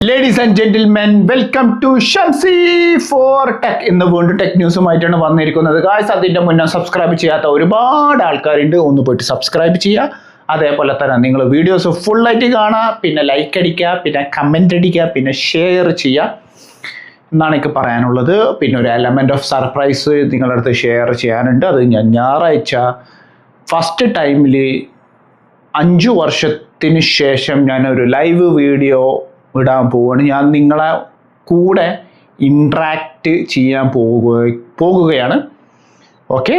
Ladies and gentlemen, welcome to Shamsi for Tech. ഇന്ന് വീണ്ടും tech ന്യൂസുമായിട്ടാണ് വന്നിരിക്കുന്നത്. ഗായ്സ്, അതിൻ്റെ മുന്നേ സബ്സ്ക്രൈബ് ചെയ്യാത്ത ഒരുപാട് ആൾക്കാരുണ്ട്. ഒന്ന് പോയിട്ട് സബ്സ്ക്രൈബ് ചെയ്യുക. അതേപോലെ തന്നെ നിങ്ങൾ വീഡിയോസ് ഫുള്ളായിട്ട് കാണുക, പിന്നെ ലൈക്ക് അടിക്കുക, പിന്നെ കമൻറ്റ് അടിക്കുക, പിന്നെ ഷെയർ ചെയ്യുക എന്നാണ് എനിക്ക് പറയാനുള്ളത്. പിന്നെ ഒരു എലമെൻറ്റ് ഓഫ് സർപ്രൈസ് നിങ്ങളുടെ അടുത്ത് ഷെയർ ചെയ്യാനുണ്ട്. അത് ഞാൻ ഞായറാഴ്ച ഫസ്റ്റ് ടൈമിൽ 5 വർഷത്തിന് ശേഷം ഞാനൊരു ലൈവ് വീഡിയോ ഇടാൻ പോവുകയാണ്. ഞാൻ നിങ്ങളെ കൂടെ ഇൻട്രാക്റ്റ് ചെയ്യാൻ പോകുകയാണ്. ഓക്കെ,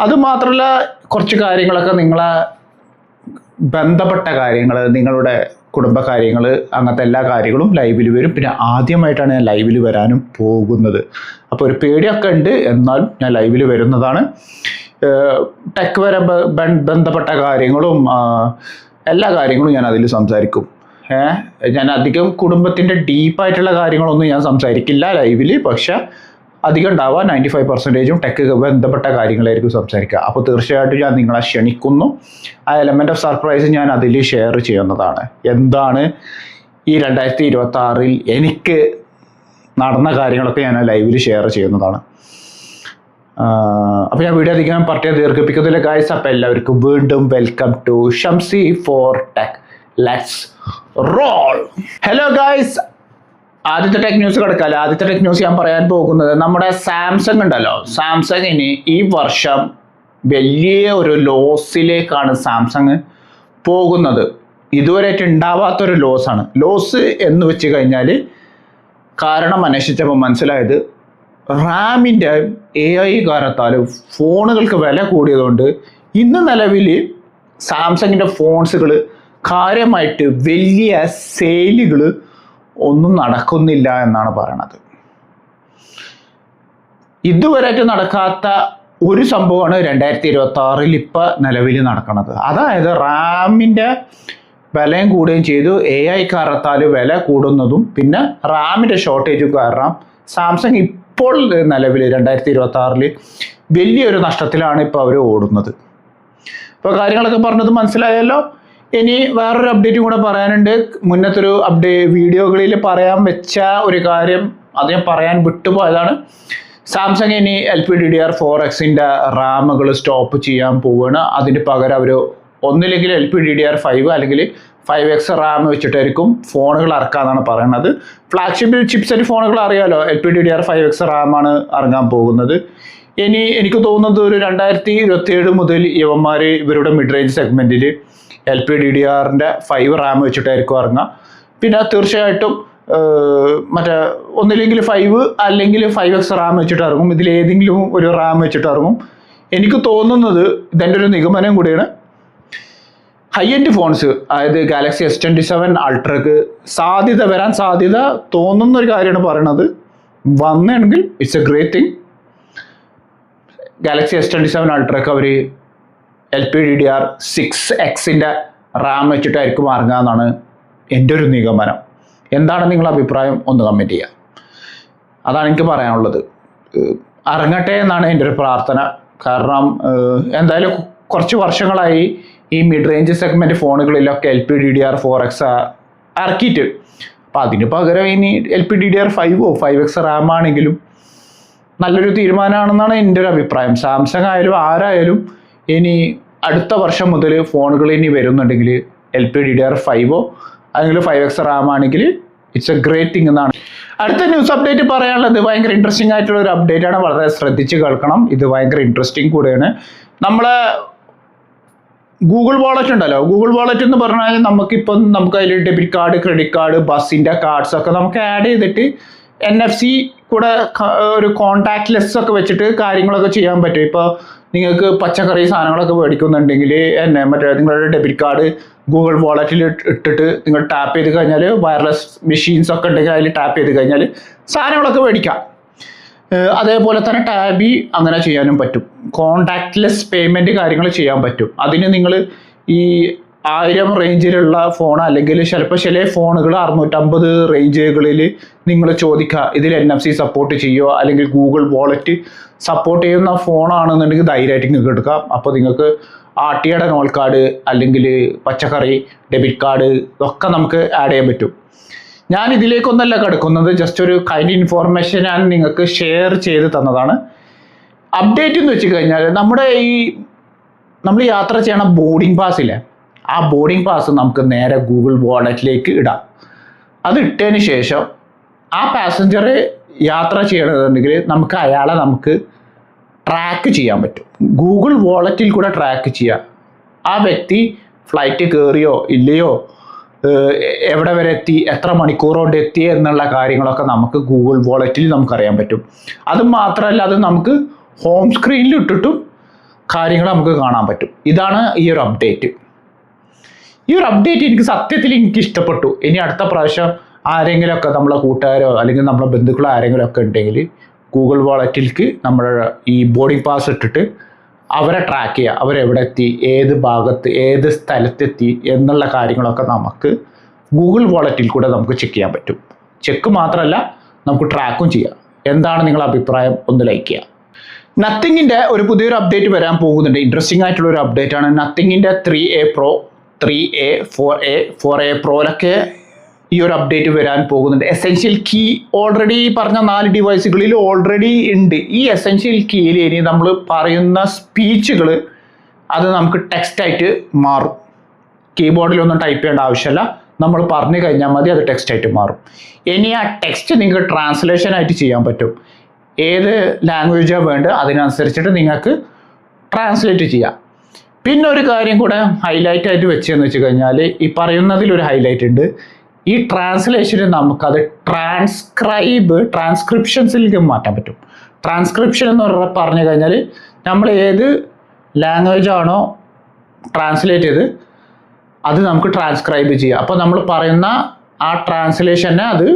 അതുമാത്രമല്ല കുറച്ച് കാര്യങ്ങളൊക്കെ നിങ്ങളെ ബന്ധപ്പെട്ട കാര്യങ്ങൾ, നിങ്ങളുടെ കുടുംബകാര്യങ്ങൾ, അങ്ങനത്തെ എല്ലാ കാര്യങ്ങളും ലൈവിൽ വരും. പിന്നെ ആദ്യമായിട്ടാണ് ഞാൻ ലൈവിൽ വരാനും പോകുന്നത്. അപ്പോൾ ഒരു പേടിയൊക്കെ ഉണ്ട്, എന്നാലും ഞാൻ ലൈവിൽ വരുന്നതാണ്. ടെക് വരെ ബന്ധപ്പെട്ട കാര്യങ്ങളും എല്ലാ കാര്യങ്ങളും ഞാൻ അതിൽ സംസാരിക്കും. ഞാൻ അധികം കുടുംബത്തിൻ്റെ ഡീപ്പായിട്ടുള്ള കാര്യങ്ങളൊന്നും ഞാൻ സംസാരിക്കില്ല ലൈവിൽ. പക്ഷെ അധികം ഉണ്ടാവുക 95% ടെക് ബന്ധപ്പെട്ട കാര്യങ്ങളായിരിക്കും സംസാരിക്കുക. അപ്പോൾ തീർച്ചയായിട്ടും ഞാൻ നിങ്ങളെ ക്ഷണിക്കുന്നു. ആ എലമെൻ്റ് ഓഫ് സർപ്രൈസ് ഞാൻ അതിൽ ഷെയർ ചെയ്യുന്നതാണ്. എന്താണ് ഈ 2026 എനിക്ക് നടന്ന കാര്യങ്ങളൊക്കെ ഞാൻ ലൈവിൽ ഷെയർ ചെയ്യുന്നതാണ്. അപ്പോൾ ഞാൻ വീഡിയോ അധികം ദീർഘിപ്പിക്കുന്നില്ല ഗായ്സ്. അപ്പോൾ എല്ലാവർക്കും വീണ്ടും welcome to Shamsi for tech. Let's roll. Hello guys, ആദ്യത്തെ ടെക് ന്യൂസ് കിടക്കാമല്ലോ. ആദ്യത്തെ ടെക് ന്യൂസ് ഞാൻ പറയാൻ പോകുന്നത് നമ്മുടെ സാംസങ് ഉണ്ടല്ലോ. സാംസങ്ങിന് ഈ വർഷം വലിയ ഒരു ലോസിലേക്കാണ് സാംസങ് പോകുന്നത്. ഇതുവരെയായിട്ട് ഉണ്ടാവാത്തൊരു ലോസാണ്. ലോസ് എന്ന് വെച്ച് കഴിഞ്ഞാൽ കാരണം അന്വേഷിച്ചപ്പോൾ മനസ്സിലായത് റാമിൻ്റെ AI കാരണത്താലും ഫോണുകൾക്ക് വില കൂടിയതുകൊണ്ട് ഇന്ന് നിലവിൽ സാംസങ്ങിൻ്റെ ഫോൺസുകൾ കാര്യമായിട്ട് വലിയ സെയിലുകൾ ഒന്നും നടക്കുന്നില്ല എന്നാണ് പറയണത്. ഇതുവരെയായിട്ട് നടക്കാത്ത ഒരു സംഭവമാണ് 2026 ഇപ്പം നിലവിൽ നടക്കുന്നത്. അതായത് റാമിൻ്റെ വിലയും കൂടുകയും ചെയ്തു, AI കാരണത്താൽ വില കൂടുന്നതും പിന്നെ റാമിൻ്റെ ഷോർട്ടേജും കാരണം സാംസങ് ഇപ്പോൾ നിലവിൽ 2026 വലിയൊരു നഷ്ടത്തിലാണ് ഇപ്പോൾ അവർ ഓടുന്നത്. ഇപ്പോൾ കാര്യങ്ങളൊക്കെ പറഞ്ഞത് മനസ്സിലായല്ലോ. ഇനി വേറൊരു അപ്ഡേറ്റും കൂടെ പറയാനുണ്ട്. മുന്നത്തൊരു വീഡിയോകളിൽ പറയാൻ വെച്ച ഒരു കാര്യം അത് ഞാൻ പറയാൻ വിട്ടുപോയതാണ്. സാംസങ് ഇനി LPDDR4Xൻ്റെ റാമുകൾ സ്റ്റോപ്പ് ചെയ്യാൻ പോവുകയാണ്. അതിന് പകരം അവർ ഒന്നില്ലെങ്കിൽ LPDDR5 അല്ലെങ്കിൽ 5X റാം വെച്ചിട്ടായിരിക്കും ഫോണുകൾ ഇറക്കാന്നാണ് പറയുന്നത്. ഫ്ലാഗ്ഷിപ്പ് ചിപ്സെറ്റ് ഫോണുകൾ അറിയാലോ, LPDDR5X റാമാണ് ഇറങ്ങാൻ പോകുന്നത്. ഇനി എനിക്ക് തോന്നുന്നത് ഒരു 2027 മുതൽ ഇവരുടെ മിഡ് റേഞ്ച് സെഗ്മെൻറ്റിൽ LPDDR5 റാം വെച്ചിട്ടായിരിക്കും ഇറങ്ങുക. പിന്നെ തീർച്ചയായിട്ടും മറ്റേ ഒന്നില്ലെങ്കിൽ 5 അല്ലെങ്കിൽ 5X റാം വെച്ചിട്ട് ഇറങ്ങും. ഇതിലേതെങ്കിലും ഒരു റാം വെച്ചിട്ട് ഇറങ്ങും. എനിക്ക് തോന്നുന്നത് ഇതെൻ്റെ ഒരു നിഗമനം കൂടിയാണ്. ഹൈ എൻഡ് ഫോൺസ്, അതായത് ഗാലക്സി S27 അൾട്രക്ക് വരാൻ സാധ്യത തോന്നുന്ന ഒരു കാര്യമാണ് പറയണത്. വന്നെങ്കിൽ it's A great thing. Galaxy S27 അൾട്രക്ക് അവർ LPDDR6Xൻ്റെ റാം വെച്ചിട്ടായിരിക്കും ഇറങ്ങുക എന്നാണ് എൻ്റെ ഒരു നിഗമനം. എന്താണ് നിങ്ങളുടെ അഭിപ്രായം? ഒന്ന് കമൻറ്റ് ചെയ്യുക. അതാണ് എനിക്ക് പറയാനുള്ളത്. ഇറങ്ങട്ടെ എന്നാണ് എൻ്റെ ഒരു പ്രാർത്ഥന. കാരണം എന്തായാലും കുറച്ച് വർഷങ്ങളായി ഈ മിഡ് റേഞ്ച് സെഗ്മെൻറ്റ് ഫോണുകളിലൊക്കെ LPDDR4X ഇറക്കിയിട്ട്, അപ്പം അതിന് പകരം ഇനി LPDDR5 5X റാം ആണെങ്കിലും നല്ലൊരു തീരുമാനമാണെന്നാണ് എൻ്റെ ഒരു അഭിപ്രായം. സാംസങ് ആയാലും ആരായാലും ഇനി അടുത്ത വർഷം മുതൽ ഫോണുകൾ ഇനി വരുന്നുണ്ടെങ്കിൽ LPDDR5 അല്ലെങ്കിൽ 5X റാം ആണെങ്കിൽ ഇറ്റ്സ് എ ഗ്രേറ്റ് തിങ് എന്നാണ്. അടുത്ത ന്യൂസ് അപ്ഡേറ്റ് പറയാനുള്ളത് ഭയങ്കര ഇൻട്രസ്റ്റിംഗ് ആയിട്ടുള്ള ഒരു അപ്ഡേറ്റ് ആണ്. വളരെ ശ്രദ്ധിച്ച് കേൾക്കണം. ഇത് ഭയങ്കര ഇൻട്രസ്റ്റിംഗ് കൂടെയാണ്. നമ്മളെ ഗൂഗിൾ വാളറ്റ് ഉണ്ടല്ലോ. ഗൂഗിൾ വാളറ്റ് എന്ന് പറഞ്ഞാൽ നമുക്ക് അതിൽ ഡെബിറ്റ് കാർഡ്, ക്രെഡിറ്റ് കാർഡ്, ബസ്സിൻ്റെ കാർഡ്സ് ഒക്കെ നമുക്ക് ആഡ് ചെയ്തിട്ട് NFC കൂടെ ഒരു കോണ്ടാക്ട് ലെസ് ഒക്കെ വെച്ചിട്ട് കാര്യങ്ങളൊക്കെ ചെയ്യാൻ പറ്റും. ഇപ്പോൾ നിങ്ങൾക്ക് പച്ചക്കറി സാധനങ്ങളൊക്കെ മേടിക്കുന്നുണ്ടെങ്കിൽ നിങ്ങളുടെ ഡെബിറ്റ് കാർഡ് ഗൂഗിൾ വാളറ്റിൽ ഇട്ടിട്ട് നിങ്ങൾ ടാപ്പ് ചെയ്ത് കഴിഞ്ഞാൽ വയർലെസ് മെഷീൻസ് ഒക്കെ ഉണ്ടെങ്കിൽ അതിൽ ടാപ്പ് ചെയ്ത് കഴിഞ്ഞാൽ സാധനങ്ങളൊക്കെ മേടിക്കാം. അതേപോലെ തന്നെ ടാബി അങ്ങനെ ചെയ്യാനും പറ്റും. കോണ്ടാക്ട്ലെസ് പേയ്മെൻറ്റ് കാര്യങ്ങൾ ചെയ്യാൻ പറ്റും. അതിന് നിങ്ങൾ ഈ 1000 റേഞ്ചിലുള്ള ഫോൺ അല്ലെങ്കിൽ ചിലപ്പോൾ ചില ഫോണുകൾ 650 റേഞ്ചുകളിൽ നിങ്ങൾ ചോദിക്കുക ഇതിൽ NFC സപ്പോർട്ട് ചെയ്യുമോ അല്ലെങ്കിൽ ഗൂഗിൾ വാളറ്റ് സപ്പോർട്ട് ചെയ്യുന്ന ഫോണാണെന്നുണ്ടെങ്കിൽ ധൈര്യമായിട്ട് നിങ്ങൾക്ക് എടുക്കാം. അപ്പോൾ നിങ്ങൾക്ക് RTയുടെ നോൾ കാർഡ് അല്ലെങ്കിൽ പച്ചക്കറി ഡെബിറ്റ് കാർഡ് ഇതൊക്കെ നമുക്ക് ആഡ് ചെയ്യാൻ പറ്റും. ഞാൻ ഇതിലേക്കൊന്നല്ല കിടക്കുന്നത്, ജസ്റ്റ് ഒരു കൈൻഡ് ഇൻഫോർമേഷൻ ഞാൻ നിങ്ങൾക്ക് ഷെയർ ചെയ്ത് തന്നതാണ്. അപ്ഡേറ്റ് എന്ന് വെച്ച് കഴിഞ്ഞാൽ നമ്മൾ യാത്ര ചെയ്യണ ബോർഡിംഗ് പാസ്സില്ലേ, ആ ബോർഡിംഗ് പാസ് നമുക്ക് നേരെ ഗൂഗിൾ വാലറ്റിലേക്ക് ഇടാം. അത് ഇട്ടതിന് ശേഷം ആ പാസഞ്ചർ യാത്ര ചെയ്യണമെന്നുണ്ടെങ്കിൽ നമുക്ക് ട്രാക്ക് ചെയ്യാൻ പറ്റും. ഗൂഗിൾ വാലറ്റിൽ കൂടെ ട്രാക്ക് ചെയ്യാം. ആ വ്യക്തി ഫ്ലൈറ്റ് കയറിയോ ഇല്ലയോ, എവിടെ വരെ എത്തി, എത്ര മണിക്കൂർ കൊണ്ട് എത്തി എന്നുള്ള കാര്യങ്ങളൊക്കെ നമുക്ക് ഗൂഗിൾ വാലറ്റിൽ നമുക്കറിയാൻ പറ്റും. അത് മാത്രമല്ല, അത് നമുക്ക് ഹോം സ്ക്രീനിൽ ഇട്ടിട്ടും കാര്യങ്ങൾ നമുക്ക് കാണാൻ പറ്റും. ഇതാണ് ഈ ഒരു അപ്ഡേറ്റ്. ഈ ഒരു അപ്ഡേറ്റ് എനിക്ക് സത്യത്തിൽ ഇഷ്ടപ്പെട്ടു. ഇനി അടുത്ത പ്രാവശ്യം ആരെങ്കിലുമൊക്കെ നമ്മളെ കൂട്ടുകാരോ അല്ലെങ്കിൽ നമ്മളെ ബന്ധുക്കളോ ആരെങ്കിലും ഒക്കെ ഉണ്ടെങ്കിൽ ഗൂഗിൾ വാലറ്റിലേക്ക് നമ്മുടെ ഈ ബോർഡിംഗ് പാസ് ഇട്ടിട്ട് അവരെ ട്രാക്ക് ചെയ്യുക, അവരെവിടെ എത്തി, ഏത് ഭാഗത്ത്, ഏത് സ്ഥലത്തെത്തി എന്നുള്ള കാര്യങ്ങളൊക്കെ നമുക്ക് ഗൂഗിൾ വാലറ്റിൽ കൂടെ നമുക്ക് ചെക്ക് ചെയ്യാൻ പറ്റും. ചെക്ക് മാത്രമല്ല, നമുക്ക് ട്രാക്കും ചെയ്യാം. എന്താണ് നിങ്ങളുടെ അഭിപ്രായം? ഒന്ന് ലൈക്ക് ചെയ്യുക. നത്തിങ്ങിൻ്റെ ഒരു പുതിയൊരു അപ്ഡേറ്റ് വരാൻ പോകുന്നുണ്ട്. ഇൻട്രസ്റ്റിംഗ് ആയിട്ടുള്ള ഒരു അപ്ഡേറ്റ് ആണ്. നത്തിങ്ങിൻ്റെ 3A Pro, 3A, 4A Proയിലൊക്കെ ഈ ഒരു അപ്ഡേറ്റ് വരാൻ പോകുന്നുണ്ട്. എസെൻഷ്യൽ കീ ഓൾറെഡി പറഞ്ഞ 4 ഡിവൈസുകളിൽ ഓൾറെഡി ഉണ്ട്. ഈ എസെൻഷ്യൽ കീയിൽ ഇനി നമ്മൾ പറയുന്ന സ്പീച്ചുകൾ അത് നമുക്ക് ടെക്സ്റ്റായിട്ട് മാറും. കീബോർഡിലൊന്നും ടൈപ്പ് ചെയ്യേണ്ട ആവശ്യമില്ല, നമ്മൾ പറഞ്ഞു കഴിഞ്ഞാൽ മതി, അത് ടെക്സ്റ്റായിട്ട് മാറും. ഇനി ആ ടെക്സ്റ്റ് നിങ്ങൾക്ക് ട്രാൻസ്ലേഷൻ ആയിട്ട് ചെയ്യാൻ പറ്റും. ഏത് ലാംഗ്വേജാണ് വേണ്ടത് അതിനനുസരിച്ചിട്ട് നിങ്ങൾക്ക് ട്രാൻസ്ലേറ്റ് ചെയ്യാം. പിന്നെ ഒരു കാര്യം കൂടെ ഹൈലൈറ്റ് ആയിട്ട് വെച്ചതെന്ന് വെച്ച് കഴിഞ്ഞാൽ, ഈ പറയുന്നതിലൊരു ഹൈലൈറ്റ് ഉണ്ട്. ഈ ട്രാൻസ്ലേഷന് നമുക്കത് ട്രാൻസ്ക്രിപ്ഷൻസിലേക്ക് മാറ്റാൻ പറ്റും. ട്രാൻസ്ക്രിപ്ഷൻ എന്ന് പറഞ്ഞു കഴിഞ്ഞാൽ നമ്മൾ ഏത് ലാംഗ്വേജ് ആണോ ട്രാൻസ്ലേറ്റ് ചെയ്ത് അത് നമുക്ക് ട്രാൻസ്ക്രൈബ് ചെയ്യാം. അപ്പോൾ നമ്മൾ പറയുന്ന ആ ട്രാൻസ്ലേഷനെ അത്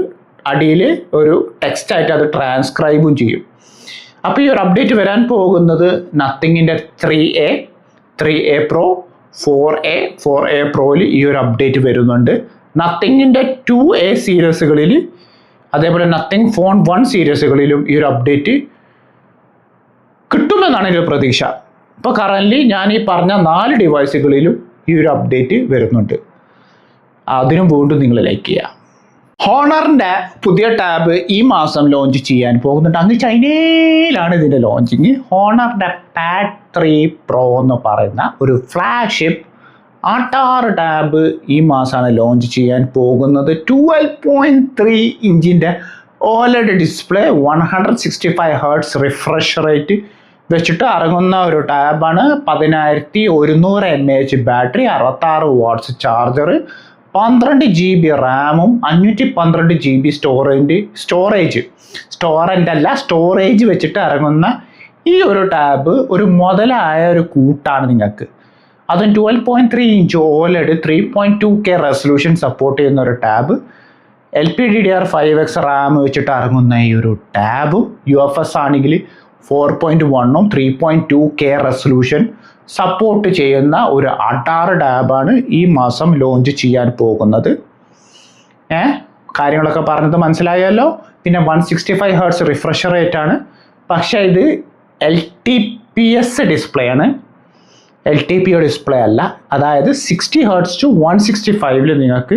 അടിയിൽ ഒരു ടെക്സ്റ്റായിട്ട് അത് ട്രാൻസ്ക്രൈബും ചെയ്യും. അപ്പോൾ ഈ ഒരു അപ്ഡേറ്റ് വരാൻ പോകുന്നത് നത്തിങ്ങിൻ്റെ 3A Pro, 4A Proയിൽ ഈ ഒരു അപ്ഡേറ്റ് വരുന്നുണ്ട്. നത്തിങ്ങിൻ്റെ 2A സീരീസുകളിൽ, അതേപോലെ നത്തിങ് ഫോൺ 1 സീരീസുകളിലും ഈ ഒരു അപ്ഡേറ്റ് കിട്ടുമെന്നാണ് എൻ്റെ പ്രതീക്ഷ. ഇപ്പോൾ കറൻ്റ്ലി ഞാൻ ഈ പറഞ്ഞ 4 ഡിവൈസുകളിലും ഈ ഒരു അപ്ഡേറ്റ് വരുന്നുണ്ട്. അതിനും വീണ്ടും നിങ്ങൾ ലൈക്ക് ചെയ്യുക. ഹോണറിൻ്റെ പുതിയ ടാബ് ഈ മാസം ലോഞ്ച് ചെയ്യാൻ പോകുന്നുണ്ട്. അങ്ങ് ചൈനയിലാണ് ഇതിൻ്റെ ലോഞ്ചിങ്. ഹോണറിൻ്റെ പാഡ് 3 Pro എന്ന് പറയുന്ന ഒരു ഫ്ലാഗ്ഷിപ്പ് 6 ടാബ് ഈ മാസമാണ് ലോഞ്ച് ചെയ്യാൻ പോകുന്നത്. 12.3 ഇഞ്ചിൻ്റെ OLED display, 165 Hz refresh rate വെച്ചിട്ട് ഇറങ്ങുന്ന ഒരു ടാബാണ്. 10100 mAh battery, 66 watts charger, 12 GB റാമും 512 GB സ്റ്റോറേജ് വെച്ചിട്ട് ഇറങ്ങുന്ന ഈ ഒരു ടാബ് ഒരു മുതലായ ഒരു കൂട്ടാണ് നിങ്ങൾക്ക്. അതും 12.3 inch OLED 3.2K resolution support ചെയ്യുന്ന ഒരു ടാബ്, LPDDR5X റാം വെച്ചിട്ട് ഇറങ്ങുന്ന ഈ ഒരു ടാബും UFS ആണെങ്കിൽ 4.1ഉം 3.2K റെസൊല്യൂഷൻ സപ്പോർട്ട് ചെയ്യുന്ന ഒരു 6 ടാബാണ് ഈ മാസം ലോഞ്ച് ചെയ്യാൻ പോകുന്നത്. കാര്യങ്ങളൊക്കെ പറഞ്ഞത് മനസ്സിലായല്ലോ. പിന്നെ 165 Hz റിഫ്രഷ് റേറ്റ് ആണ്. പക്ഷേ ഇത് LTPS ഡിസ്പ്ലേ ആണ്, LTPO ഡിസ്പ്ലേ അല്ല. അതായത് 60 Hz to 165 നിങ്ങൾക്ക്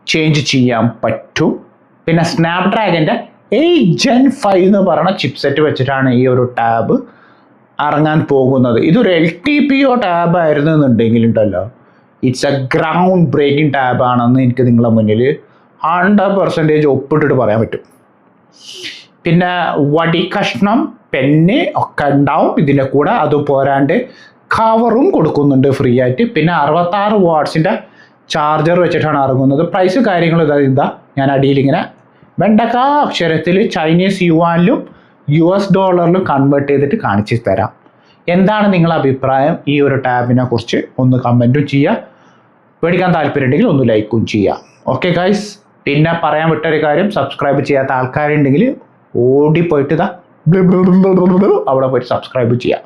ചേഞ്ച് ചെയ്യാൻ പറ്റും. പിന്നെ സ്നാപ്ഡ്രാഗൻ്റെ 8 Gen 5 എന്ന് പറയുന്ന ചിപ്സെറ്റ് വെച്ചിട്ടാണ് ഈ ഒരു ടാബ് ഇറങ്ങാൻ പോകുന്നത്. ഇതൊരു LTPO ടാബ് ആയിരുന്നു എന്നുണ്ടെങ്കിലുണ്ടല്ലോ, it's a groundbreaking tab ആണെന്ന് എനിക്ക് നിങ്ങളുടെ മുന്നിൽ 100% ഒപ്പിട്ടിട്ട് പറയാൻ പറ്റും. പിന്നെ വടി കഷ്ണം, പെന്ന് ഒക്കെ ഉണ്ടാവും ഇതിൻ്റെ കൂടെ. അത് പോരാണ്ട് കവറും കൊടുക്കുന്നുണ്ട് ഫ്രീ ആയിട്ട്. പിന്നെ 66 വാട്ട്സിൻ്റെ ചാർജർ വെച്ചിട്ടാണ് ഇറങ്ങുന്നത്. പ്രൈസ് കാര്യങ്ങൾ ഇതാ ഞാൻ അടിയിലിങ്ങനെ വെണ്ടക്ക അക്ഷരത്തിൽ ചൈനീസ് യുവാനിലും US ഡോളറിലും കൺവേർട്ട് ചെയ്തിട്ട് കാണിച്ചു തരാം. എന്താണ് നിങ്ങളുടെ അഭിപ്രായം ഈ ഒരു ടാബിനെ കുറിച്ച്? ഒന്ന് കമൻറ്റും ചെയ്യുക. മേടിക്കാൻ താല്പര്യമുണ്ടെങ്കിൽ ഒന്ന് ലൈക്കും ചെയ്യുക. Okay guys. പിന്നെ പറയാൻ വിട്ടൊരു കാര്യം, സബ്സ്ക്രൈബ് ചെയ്യാത്ത ആൾക്കാരുണ്ടെങ്കിൽ ഓടിപ്പോയിട്ട് അവിടെ പോയിട്ട് സബ്സ്ക്രൈബ് ചെയ്യാം.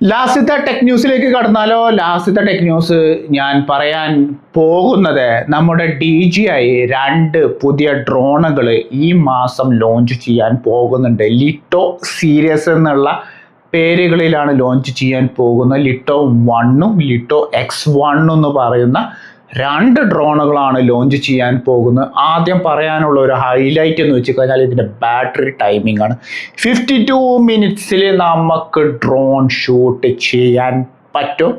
ലാസ്റ്റത്തെ ടെക് ന്യൂസിലേക്ക് കടന്നാലോ? ലാസ്റ്റത്തെ ടെക് ന്യൂസ് ഞാൻ പറയാൻ പോകുന്നത് നമ്മുടെ DJI 2 പുതിയ ഡ്രോണുകൾ ഈ മാസം ലോഞ്ച് ചെയ്യാൻ പോകുന്നുണ്ട്. ലിറ്റോ സീരീസ് എന്നുള്ള പേരുകളിലാണ് ലോഞ്ച് ചെയ്യാൻ പോകുന്നത്. ലിറ്റോ 1ഉം ലിറ്റോ X1 എന്ന് പറയുന്ന 2 ഡ്രോണുകളാണ് ലോഞ്ച് ചെയ്യാൻ പോകുന്നത്. ആദ്യം പറയാനുള്ള ഒരു ഹൈലൈറ്റ് എന്ന് വെച്ച് കഴിഞ്ഞാൽ ഇതിൻ്റെ ബാറ്ററി ടൈമിംഗ് ആണ്. 52 മിനിറ്റ്സിൽ നമുക്ക് ഡ്രോൺ ഷൂട്ട് ചെയ്യാൻ പറ്റും.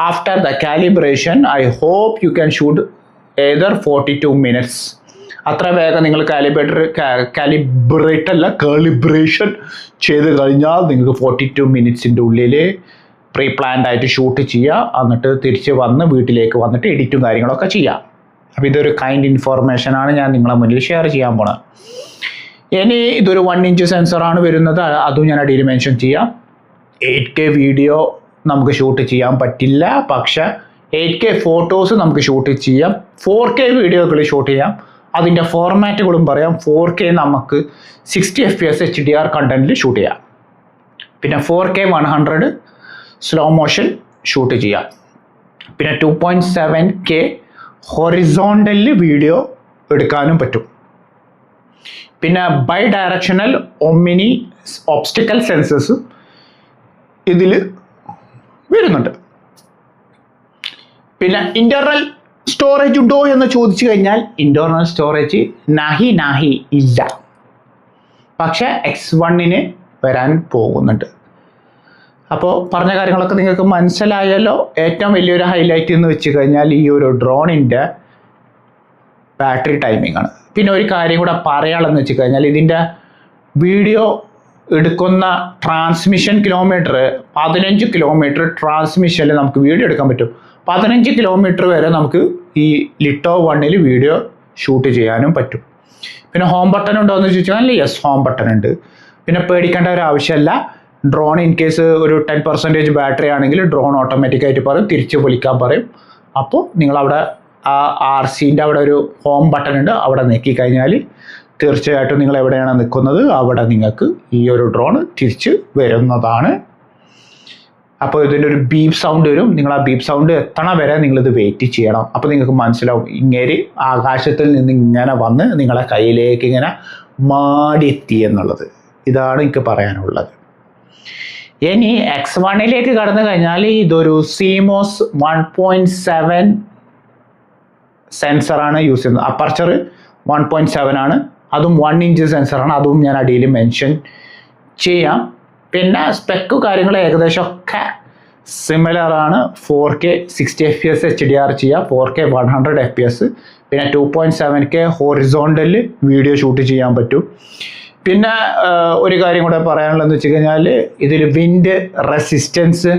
After the calibration I hope you can shoot either 42 minutes. അത്ര വേഗം നിങ്ങൾ കാലിബ്രേഷൻ ചെയ്ത് കഴിഞ്ഞാൽ നിങ്ങൾക്ക് 42 മിനിറ്റ്സിൻ്റെ ഉള്ളിൽ പ്രീ പ്ലാൻഡ് ആയിട്ട് ഷൂട്ട് ചെയ്യുക. എന്നിട്ട് തിരിച്ച് വന്ന് വീട്ടിലേക്ക് വന്നിട്ട് എഡിറ്റും കാര്യങ്ങളൊക്കെ ചെയ്യാം. അപ്പോൾ ഇതൊരു കൈൻഡ് ഇൻഫോർമേഷനാണ് ഞാൻ നിങ്ങളെ മുന്നിൽ ഷെയർ ചെയ്യാൻ പോണത്. ഇനി ഇതൊരു 1 ഇഞ്ച് സെൻസറാണ് വരുന്നത്. അതും ഞാൻ അടിയിൽ മെൻഷൻ ചെയ്യാം. 8K വീഡിയോ നമുക്ക് ഷൂട്ട് ചെയ്യാൻ പറ്റില്ല, പക്ഷേ 8K ഫോട്ടോസ് നമുക്ക് ഷൂട്ട് ചെയ്യാം. 4K വീഡിയോകൾ ഷൂട്ട് ചെയ്യാം. അതിൻ്റെ ഫോർമാറ്റുകളും പറയാം. 4K നമുക്ക് 60 FPS HDR കണ്ടന്റിൽ ഷൂട്ട് ചെയ്യാം. പിന്നെ 4K 100 സ്ലോ മോഷൻ ഷൂട്ട് ചെയ്യാം. പിന്നെ 2.7K ഹൊറിസോണ്ടലിൽ വീഡിയോ എടുക്കാനും പറ്റും. പിന്നെ ബൈ ഡയറക്ഷണൽ ഒമിനി ഒബ്സ്റ്റിക്കൽ സെൻസേഴ്സ് ഇതിൽ വരുന്നുണ്ട്. പിന്നെ ഇൻ്റർണൽ സ്റ്റോറേജ് ഉണ്ടോ എന്ന് ചോദിച്ചു കഴിഞ്ഞാൽ ഇൻ്റർണൽ സ്റ്റോറേജ് നാഹി ഇല്ല, പക്ഷേ X1 വരാൻ പോകുന്നുണ്ട്. അപ്പോൾ പറഞ്ഞ കാര്യങ്ങളൊക്കെ നിങ്ങൾക്ക് മനസ്സിലായല്ലോ. ഏറ്റവും വലിയൊരു ഹൈലൈറ്റ് എന്ന് വെച്ച് കഴിഞ്ഞാൽ ഈ ഒരു ഡ്രോണിൻ്റെ ബാറ്ററി ടൈമിംഗ് ആണ്. പിന്നെ ഒരു കാര്യം കൂടെ പറയാനുള്ളതെന്ന് വെച്ച് കഴിഞ്ഞാൽ ഇതിൻ്റെ വീഡിയോ എടുക്കുന്ന ട്രാൻസ്മിഷൻ കിലോമീറ്റർ 15 കിലോമീറ്റർ ട്രാൻസ്മിഷനിൽ നമുക്ക് വീഡിയോ എടുക്കാൻ പറ്റും. 15 കിലോമീറ്റർ വരെ നമുക്ക് ഈ ലിറ്റോ 1 വീഡിയോ ഷൂട്ട് ചെയ്യാനും പറ്റും. പിന്നെ ഹോം ബട്ടൺ ഉണ്ടോ എന്ന് ചോദിച്ചാൽ യെസ്, ഹോം ബട്ടൺ ഉണ്ട്. പിന്നെ പേടിക്കേണ്ട ഒരു ആവശ്യമില്ല. ഡ്രോൺ ഇൻ കേസ് ഒരു 10% ബാറ്ററി ആണെങ്കിൽ ഡ്രോൺ ഓട്ടോമാറ്റിക്കായിട്ട് പറയും, തിരിച്ച് വിളിക്കാൻ പറയും. അപ്പോൾ നിങ്ങളവിടെ ആ RCൻ്റെ അവിടെ ഒരു ഹോം ബട്ടൺ ഉണ്ട്, അവിടെ ഞെക്കി കഴിഞ്ഞാൽ തീർച്ചയായിട്ടും നിങ്ങൾ എവിടെയാണ് നിൽക്കുന്നത് അവിടെ നിങ്ങൾക്ക് ഈ ഒരു ഡ്രോൺ തിരിച്ച് വരുന്നതാണ്. അപ്പോൾ ഇതിൻ്റെ ഒരു ബീപ്പ് സൗണ്ട് വരും. നിങ്ങൾ ആ ബീപ്പ് സൗണ്ട് എത്തണ വരെ നിങ്ങളിത് വെയിറ്റ് ചെയ്യണം. അപ്പോൾ നിങ്ങൾക്ക് മനസ്സിലാവും ഇങ്ങനെ ആകാശത്തിൽ നിന്ന് ഇങ്ങനെ വന്ന് നിങ്ങളെ കയ്യിലേക്ക് ഇങ്ങനെ മാടിയെത്തി എന്നുള്ളത്. ഇതാണ് എനിക്ക് പറയാനുള്ളത്. ഇനി X1 കടന്നു കഴിഞ്ഞാൽ ഇതൊരു CMOS 1.7 സെൻസറാണ് യൂസ് ചെയ്യുന്നത്. അപ്പർച്ചർ 1.7 ആണ്. അതും 1 ഇഞ്ച് സെൻസറാണ്. അതും ഞാൻ അടിയിൽ മെൻഷൻ ചെയ്യാം. പിന്നെ സ്പെക്ക് കാര്യങ്ങൾ ഏകദേശമൊക്കെ സിമിലർ ആണ്. 4K 60 FPS HDR ചെയ്യാം, 4K 100 FPS. പിന്നെ 2.7K ഹൊറിസോണ്ടലിൽ വീഡിയോ ഷൂട്ട് ചെയ്യാൻ പറ്റും. പിന്നെ ഒരു കാര്യം കൂടെ പറയാനുള്ളതെന്ന് വെച്ച് കഴിഞ്ഞാൽ ഇതിൽ വിൻഡ് റെസിസ്റ്റൻസ്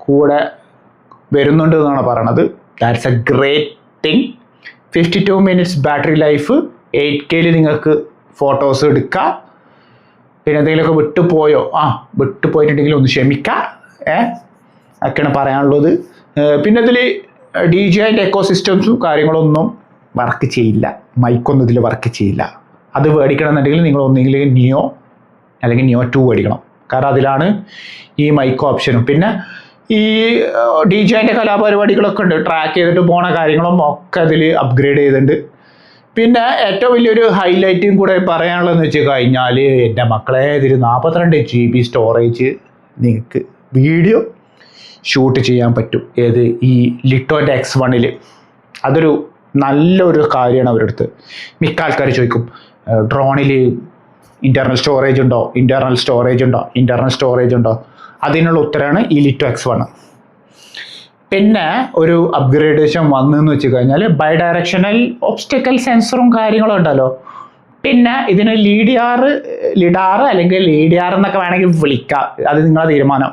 കൂടെ വരുന്നുണ്ട് എന്നാണ് പറയണത്. That's A great thing. 52 minutes battery life. 8K നിങ്ങൾക്ക് ഫോട്ടോസ് എടുക്കാം. പിന്നെ എന്തെങ്കിലുമൊക്കെ വിട്ടുപോയിട്ടുണ്ടെങ്കിൽ ഒന്ന് ക്ഷമിക്കാം. ഒക്കെയാണ് പറയാനുള്ളത്. പിന്നെ ഇതിൽ DJI എക്കോസിസ്റ്റംസും കാര്യങ്ങളൊന്നും വർക്ക് ചെയ്യില്ല. മൈക്കൊന്നും ഇതിൽ വർക്ക് ചെയ്യില്ല. അത് മേടിക്കണം എന്നുണ്ടെങ്കിൽ നിങ്ങൾ ഒന്നെങ്കിൽ നിയോ അല്ലെങ്കിൽ നിയോ 2 മേടിക്കണം. കാരണം അതിലാണ് ഈ മൈക്ക് ഓപ്ഷനും. പിന്നെ ഈ DJI കലാപരിപാടികളൊക്കെ ഉണ്ട്, ട്രാക്ക് ചെയ്തിട്ട് പോണ കാര്യങ്ങളും ഒക്കെ അതിൽ അപ്ഗ്രേഡ് ചെയ്തിട്ടുണ്ട്. പിന്നെ ഏറ്റവും വലിയൊരു ഹൈലൈറ്റും കൂടെ പറയാനുള്ളതെന്ന് വെച്ച് കഴിഞ്ഞാൽ എൻ്റെ മക്കളെ ഇതിൽ 42 GB സ്റ്റോറേജ് നിങ്ങൾക്ക് വീഡിയോ ഷൂട്ട് ചെയ്യാൻ പറ്റും. ഏത് ഈ ലിറ്റോൻ്റെ X1. അതൊരു നല്ലൊരു കാര്യമാണ് അവരുടെ അടുത്ത്. മിക്ക ആൾക്കാർ ചോദിക്കും ഡ്രോണിൽ ഇൻ്റർണൽ സ്റ്റോറേജ് ഉണ്ടോ. അതിനുള്ള ഉത്തരമാണ് ഈ ലിറ്റോ X1. പിന്നെ ഒരു അപ്ഗ്രേഡേഷൻ വന്നെന്ന് വെച്ച് കഴിഞ്ഞാൽ ബൈ ഡയറക്ഷണൽ ഒബ്സ്റ്റിക്കൽ സെൻസറും കാര്യങ്ങളും ഉണ്ടല്ലോ. പിന്നെ ഇതിന് ലിഡാർ അല്ലെങ്കിൽ LiDAR എന്നൊക്കെ വേണമെങ്കിൽ വിളിക്കാം. അത് നിങ്ങളുടെ തീരുമാനം.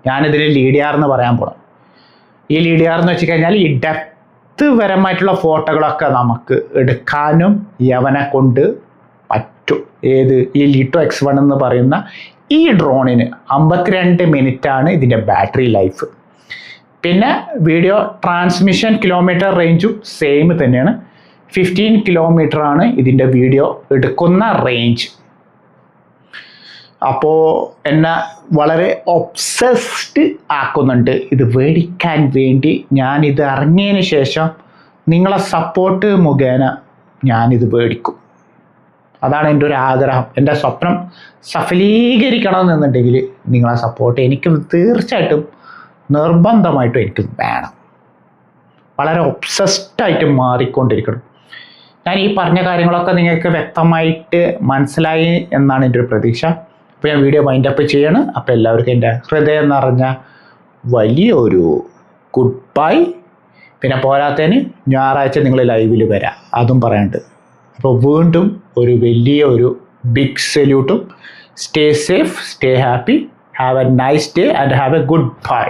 ഞാനിതിന് LiDAR എന്ന് പറയാൻ പോകണം. ഈ LiDAR എന്ന് വെച്ച് കഴിഞ്ഞാൽ ഈ ഡെപ്ത് പരമായിട്ടുള്ള ഫോട്ടോകളൊക്കെ നമുക്ക് എടുക്കാനും യവനെ കൊണ്ട് പറ്റും. ഏത് ഈ ലിറ്റോ X1 എന്ന് പറയുന്ന ഈ ഡ്രോണിന് 52 മിനിറ്റാണ് ഇതിൻ്റെ ബാറ്ററി ലൈഫ്. പിന്നെ വീഡിയോ ട്രാൻസ്മിഷൻ കിലോമീറ്റർ റേഞ്ചും സെയിം തന്നെയാണ്. 15 കിലോമീറ്റർ ആണ് ഇതിൻ്റെ വീഡിയോ എടുക്കുന്ന റേഞ്ച്. അപ്പോൾ എന്നെ വളരെ ഒബ്സസ്ഡ് ആക്കുന്നുണ്ട് ഇത് മേടിക്കാൻ വേണ്ടി. ഞാനിത് ഇറങ്ങിയതിന് ശേഷം നിങ്ങളെ സപ്പോർട്ട് മുഖേന ഞാനിത് മേടിക്കും. അതാണ് എൻ്റെ ഒരു ആഗ്രഹം. എൻ്റെ സ്വപ്നം സഫലീകരിക്കണമെന്നുണ്ടെങ്കിൽ നിങ്ങളെ സപ്പോർട്ട് എനിക്ക് തീർച്ചയായിട്ടും നിർബന്ധമായിട്ടും എനിക്ക് വേണം. വളരെ ഒബ്സസ്ഡായിട്ട് മാറിക്കൊണ്ടിരിക്കണം. ഞാൻ ഈ പറഞ്ഞ കാര്യങ്ങളൊക്കെ നിങ്ങൾക്ക് വ്യക്തമായിട്ട് മനസ്സിലായി എന്നാണ് എൻ്റെ ഒരു പ്രതീക്ഷ. അപ്പോൾ ഞാൻ വീഡിയോ വൈൻഡപ്പ് ചെയ്യണം. അപ്പോൾ എല്ലാവർക്കും എൻ്റെ ഹൃദയം നിറഞ്ഞ വലിയൊരു ഗുഡ് ബൈ. പിന്നെ പോരാത്തതിന് ഞായറാഴ്ച നിങ്ങൾ ലൈവിൽ വരാം, അതും പറയാനുണ്ട്. അപ്പോൾ വീണ്ടും ഒരു വലിയൊരു ബിഗ് സല്യൂട്ടും. Stay safe, stay happy, have a nice day and have a good by.